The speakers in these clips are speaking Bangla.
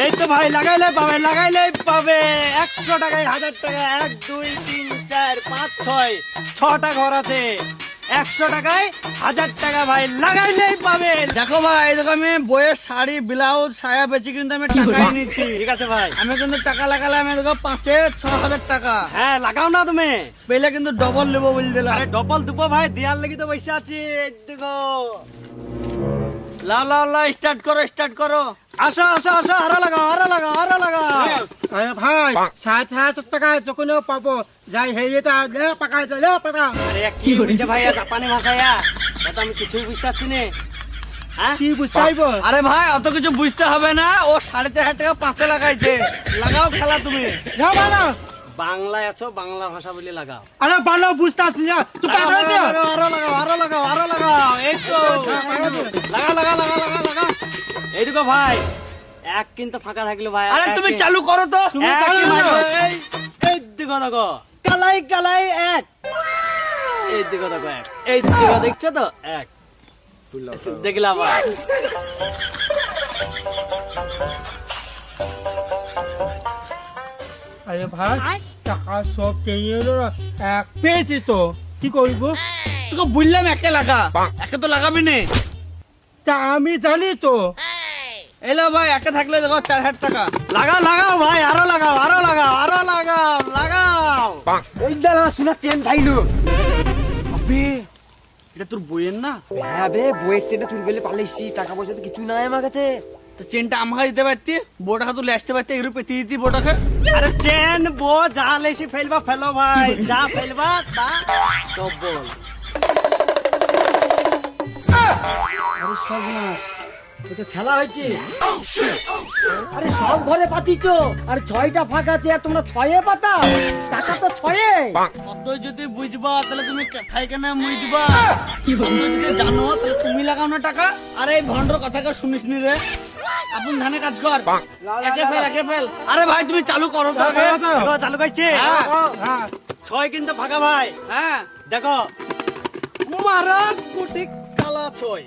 এই তো ভাই লাগাইলে পাবে 100 টাকায় 1000 টাকা 1 2 3 4 5 6 6টা ঘর আছে 100 টাকায় 1000 টাকা ভাই লাগাইলেই পাবে। দেখো ভাই, দেখো আমি বইয়ের শাড়ি ব্লাউজ সায়া বেচি কিন্তু আমি টাকাই নিচ্ছি। ঠিক আছে ভাই, আমি কিন্তু টাকা লাগালে আমি দেখো 5-6 হাজার টাকা। হ্যাঁ লাগাও না তুমি, পেলে কিন্তু ডবল নেবো বলে দিলাম। আরে ডবল দুপো ভাই, দেয়ার লাগি তো বসে আছি। এই দেখো লাও লাও লাও, স্টার্ট করো। আসো আরো লাগাও। আরে ভাই 7,000 টাকা যখন পাবো যাই হেয়ে তা লে পাকা লে পাকা। আরে কি বলছে ভাইয়া জাপানি ভাষায়া, এটা আমি কিছুই বুঝতে পারছি না। হ্যাঁ কি বুঝতে পারবো? আরে ভাই অত কিছু বুঝতে হবে না, ও 4,500 টাকা 5 লাগাইছে। লাগাও খেলা তুমি। না বানা বাংলায় আছো, বাংলা ভাষা বলে লাগাও। আরে বানা বুঝতে আসি না তুই পাকা আছে। আরো লাগাও। এই তো লাগা। এই দেখো ভাই, এক কিন্তু ফাঁকা থাকলো ভাই। আরে তুমি চালু করো তো। তুমি চালু করো। এই দেখো কালাই এক। এই দেখো এক। এই দেখো দেখছো তো এক। দেখলাম ভাই। আরে ভাই টাকা সব পেয়ে এলো না, এক পেয়েছি তো কি করবো? তোকে বললাম একে লাগা, একে তো লাগাবি নে। তা আমি জানি তো। এলো ভাই, একে থাকলে দেখো 4,000 টাকা। লাগাও ভাই, আরো লাগাও। এই দাঁড়া শোনা চেন থাইলো। আবে এটা তোর বইয়ের না? হ্যাঁ বে, বইয়ের চেনটা চুরি করলে পালিয়েছি, টাকা পয়সা তো কিছু নাই আমার কাছে। তো চেনটা আমাকে দিতে পারতি, বোটাকে তুলে আসতে পারতি, এগুলো পেতে দিতি বোটাকে। আরে চেন বো যা লেসি ফেলো ভাই, যা ফেলবা তা ডবল। আরে সব না, এটা খেলা হয়েছে। আরে সব ঘরে পাতিছো আর 6টা ফাঁকা আছে আর তোমরা 6-এ পাতা, টাকা তো 6-এ। অত যদি বুঝবা তাহলে তুমি কোথায় কেন মুই দিবা? অত যদি জানো তাহলে তুমি লাগাও না টাকা। আরে এই ভন্ডর কথা কেউ শুনিস নি রে, আপন ধানে কাজ কর। একে ফেল। আরে ভাই তুমি চালু করো তো আগে। দেখো চালু করছে। হ্যাঁ 6 কিন্তু ফাঁকা ভাই। হ্যাঁ দেখো মারা কোটি কালা 6।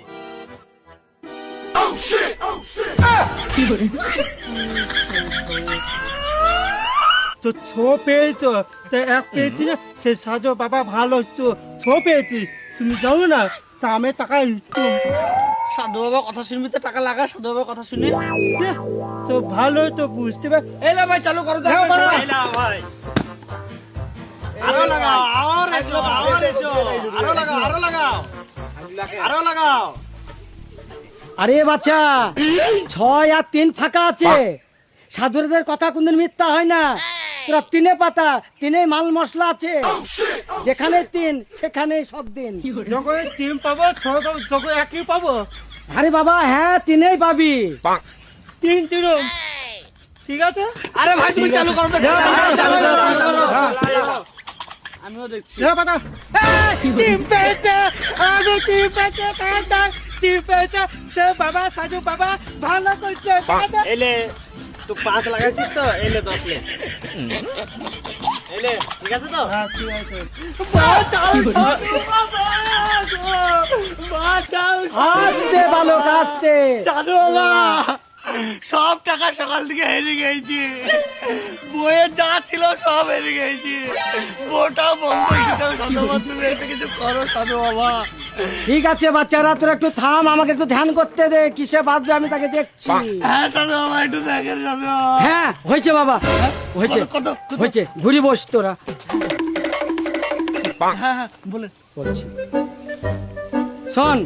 তো ছো পেয়েছো, তা এক পেয়েছি না, সে সাজো বাবা ভালো তো ছো পেয়েছি, তুমি যাও না তা আমি টাকা দিতো। সাধু বাবা কথা শুনবি তো টাকা লাগা, সাধু বাবা কথা শুনে। সে, তো ভালো তো বুঝতে পার। এলে ভাই চালু করো তো। হ্যাঁ, বাবা। এই নাও ভাই, আরো লাগাও। আরো লাগাও। আরে বাচ্চা 6 আর 3 ফাঁকা আছে, সাধুদের কথা কোনদিন মিথ্যা হয় না। তোরা 3-এ পাতা, 3-এ মাল মশলা আছে, যেখানে 3 সেখানেই সব দিন। যখন টিম পাবো যখন একই পাবো। আরে বাবা হ্যাঁ 3-এই পাবি। তিন ঠিক আছে। আরে ভাই তুমি চালু করো তো। চালু করো। আমিও দেখছি। হ্যাঁ বাবা টিম পেয়েছে, আমি টিম পেয়েছে, টিম পেয়েছে, সে বাবা সাজু বাবা ভালো করছে। এলে তুই 5 লাগাইছিস তো, এলে 10 লে। এলে ঠিক আছে তো। হ্যাঁ ঠিক আছে। আস্তে ভালো আস্তে। সাধু বাবা সব টাকা সকাল থেকে হেরে গেছি, বইয়ে যা ছিল সব হেরে গেছি, বইটাও বন্ধ হয়ে গেছে। শতবার তুমি এটা কিছু করো সাধু বাবা। ঠিক আছে বাচ্চারা তোরা একটু থাম, আমাকে একটু ধ্যান করতে দে, কিসে বাঁধবে আমি তাকে দেখছি। হ্যাঁ সাধু বাবা একটু দেখেন সাধু বাবা। হ্যাঁ হয়েছে বাবা, হয়েছে কত হয়েছে, ঘুরি বস তোরা। হ্যাঁ বলে বলছি শোন,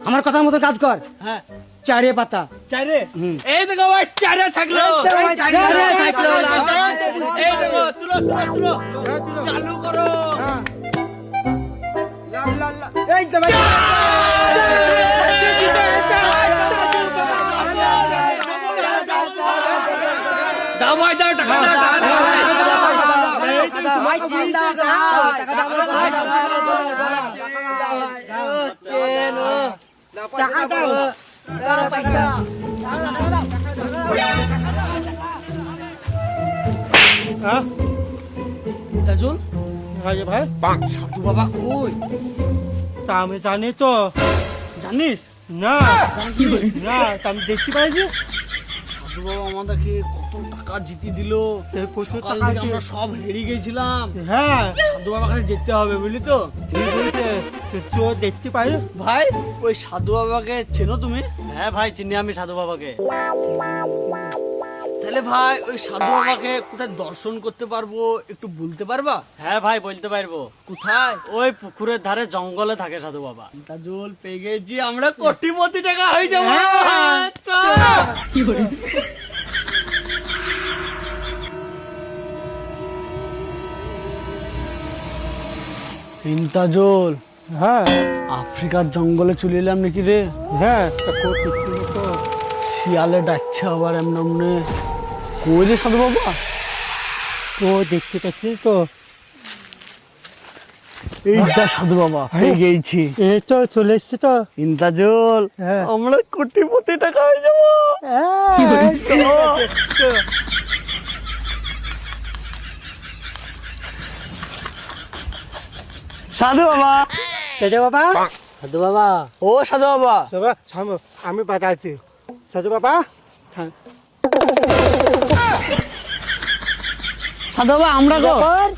আমার কথা মতো কাজ কর। হ্যাঁ 4-এ পাতা। চাইরে এই দেখো ভাই চারে থাকলো। চারে থাকলো। এই দেখো তুলো চালু করো। এই তো ভাই। দাও ভাই দাও টাকা দাও। হ্যাঁ তাজুল ভাই ভাই সাধু বাবা কই? তা আমি জানি তো। জানিস? না না তা আমি দেখতে পাইছি। সাধু বাবা আমাদেরকে কত টাকা জিতে দিল, এই প্রচুর সকাল টাকা থেকে আমরা আছে। সব হেরিয়ে গেছিলাম। হ্যাঁ সাধু বাবা কাছে যেতে হবে বুঝলি তো। ঠিক হয়েছে, তো চোর দেখতে পাই। ভাই ওই সাধু বাবাকে চেনো তুমি? হ্যাঁ ভাই, চিনি আমি সাধু বাবাকে। তাহলে ভাই ওই সাধু বাবাকে কোথায় দর্শন করতে পারবো একটু বলতে পারবা? হ্যাঁ ভাই, বলতে পারবো। কোথায়? ওই পুকুরের ধারে জঙ্গলে থাকে সাধু বাবা। তাজুল পেয়ে গেছি, আমরা কোটিপতি টাকা হয়ে যাবো। হ্যাঁ, চল। কি করে ইন্তাজল, হ্যাঁ আফ্রিকার জঙ্গলে চলে এলাম নাকি রে? হ্যাঁ, তা কিছু তো শিয়ালে ডাকছে আবার এমন এমনি। কই রে সাধু বাবা? তো দেখতে পাচ্ছিস তো, এইটা সাধু বাবা পেয়ে গেছি। এই তো চলে এসছে তো। ইন্তাজল, হ্যাঁ। আমরা কোটিপতি টাকা হয়ে যাবো। হ্যাঁ, ঠিক আছে, তো। সাধু বাবা, সাজু বাবা, সাধু বাবা, ও সাধু বাবা। সাবা থামো, আমি বাতাচ্ছি। সাজু বাবা, সাধু বাবা আমরা গো। ব্যাপার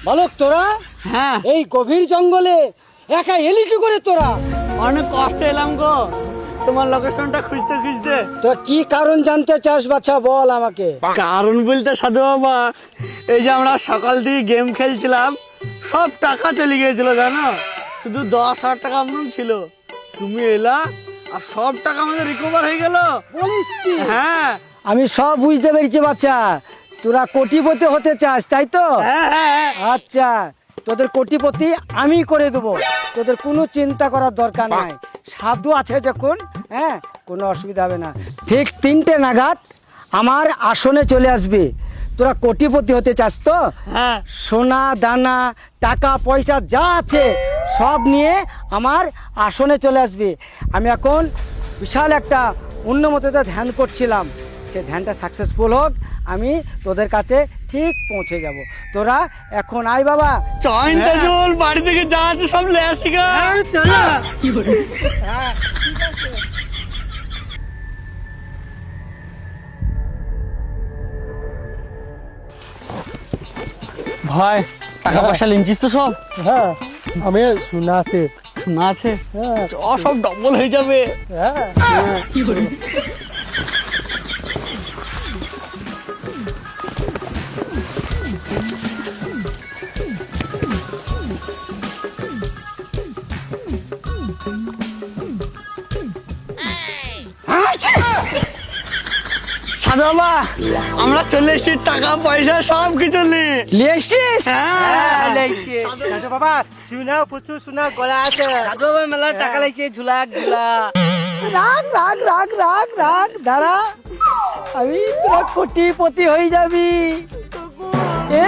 বালক তোরা হ্যাঁ, এই গভীর জঙ্গলে একা এলি কি করে তোরা? অনেক কষ্ট এলাম গো তোমার লোকেশনটা খুঁজতে খুঁজতে। তোরা কি কারণ জানতে চাস বাছা, বল আমাকে। কারণ বলতে সাধু বাবা, এই যে আমরা সকাল থেকে গেম খেলছিলাম, সব টাকা চলে গিয়েছিল জানো, শুধু 10,000 টাকা মতন ছিল। তুমি এলা আর সব টাকা আমাদের রিকভার হয়ে গেল। বলিস কি? হ্যাঁ আমি সব বুঝতে পেরেছি বাচ্চা, তোরা কোটিপতি হতে চাস তাই তো? হ্যাঁ হ্যাঁ। আচ্ছা, তোদের কোটিপতি আমি করে দেবো, তোদের কোনো চিন্তা করার দরকার নাই। সাধু আছে যখন, হ্যাঁ, কোনো অসুবিধা হবে না। ঠিক 3টে নাগাদ আমার আসনে চলে আসবি। তোরা কোটিপতি হতে চাস তো? হ্যাঁ। সোনা দানা টাকা পয়সা যা আছে সব নিয়ে আমার আসনে চলে আসবি। আমি এখন বিশাল একটা উন্নমতিতে ধ্যান করছিলাম, সে ধ্যানটা সাকসেসফুল হোক, আমি তোদের কাছে ঠিক পৌঁছে যাব। তোরা এখন আয় বাবা। চয়নটা জল বাড়ি থেকে যা আছে সব লে আসি গা। চলো। ভাই টাকা পয়সা লিঞ্চিস তো সব? হ্যাঁ, আমি শোনা আছে। শোনা আছে, হ্যাঁ, চ সব ডবল হয়ে যাবে। হ্যাঁ। সাধু বাবা, আমরা চলে এসেছি টাকা পয়সা সব কিছু নিয়ে। নিয়ে এসছিস? হ্যাঁ। সাজু বাবা, শোনা প্রচুর শোনা গলা আছে। সাধু বাবা মেলা টাকা লাগছে, ঝুলাক ঝুলা। রাগ রাগ রাগ রাগ রাগ, দাঁড়া, আমি তোরা কোটিপতি হয়ে যাবি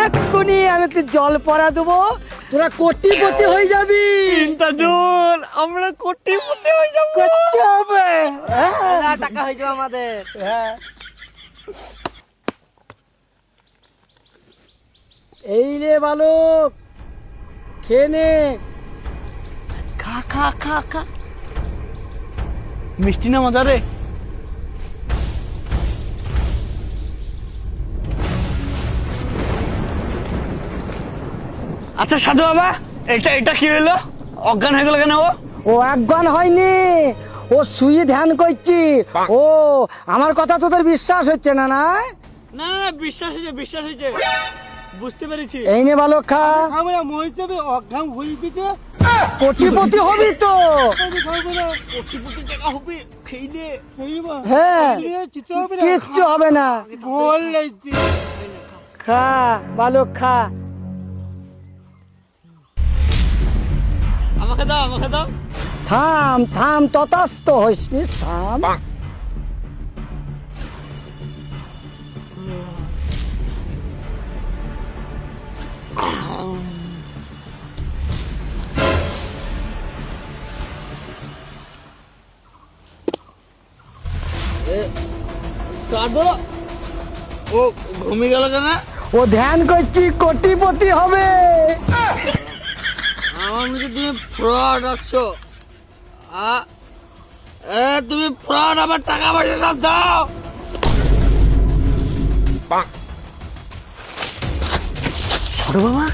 এক্ষুনি। আমি একটু জল পরা দেবো, তোরা কোটিপতি হয়ে যাবি। চিন্তা জল, আমরা কোটিপতি হয়ে যাবো। করতে হবে। মেলা টাকা হয়ে যাবে আমাদের। হ্যাঁ, এই রে বালক, খেয়ে নে। খা খা খা খা, মিষ্টি না মজা রে? আচ্ছা সাধু বাবা, এটা এটা কি হলো? অজ্ঞান হয়ে গেল কেন ও? ও একগান হয়নি, ও শুয়ে ধ্যান করছি। ও আমার কথা তোদের বিশ্বাস হচ্ছে না? না, না না, বিশ্বাস হয়েছে বিশ্বাস হয়েছে, বুঝতে পেরেছি। এই নে বালক খা, আমরা মই যাবে, অজ্ঞান হয়ে গেছে। কোটিপতি হবি তো। আমি খাবো না, কোটিপতি টাকা হবে খেইলে। খাইবা। হ্যাঁ, কিছু হবে না। কিচ্ছু হবে না। গোল লাগছে। খা বালক খা। আমাকে দাও আমাকে দাও। থাম থাম, তথাস্থ হইসনিস, থাম। সাধু, ও ঘুমিয়ে গেল কেন? ও ধ্যান করছি, কোটিপতি হবে। আমার মধ্যে তুমি ফ্রড আছো। তুমি ফ্রড, আবার টাকা পয়সা সব দাও। সাধু বাবা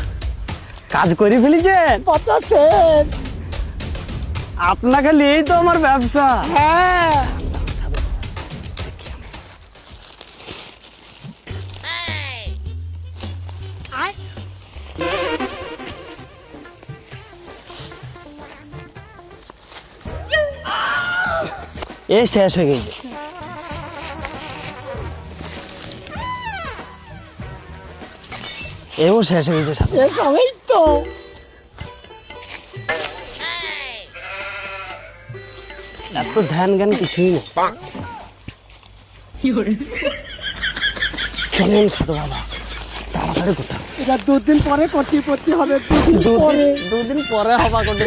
কাজ করে ফেলেছেন, পচা শেষ। আপনাকে নিয়েই তো আমার ব্যবসা। হ্যাঁ এ শেষ হয়ে গেছে। এও শেষ হয়ে গেছে সাধু। শেষ হবেই তো। এত ধ্যান জ্ঞান কিছুই নেই। চলেন সাধু বাবা তাড়াতাড়ি কোথাও। এটা 2 দিন পরে কোটিপতি হবে, 2 দিন পরে। দুদিন পরে হবা করতে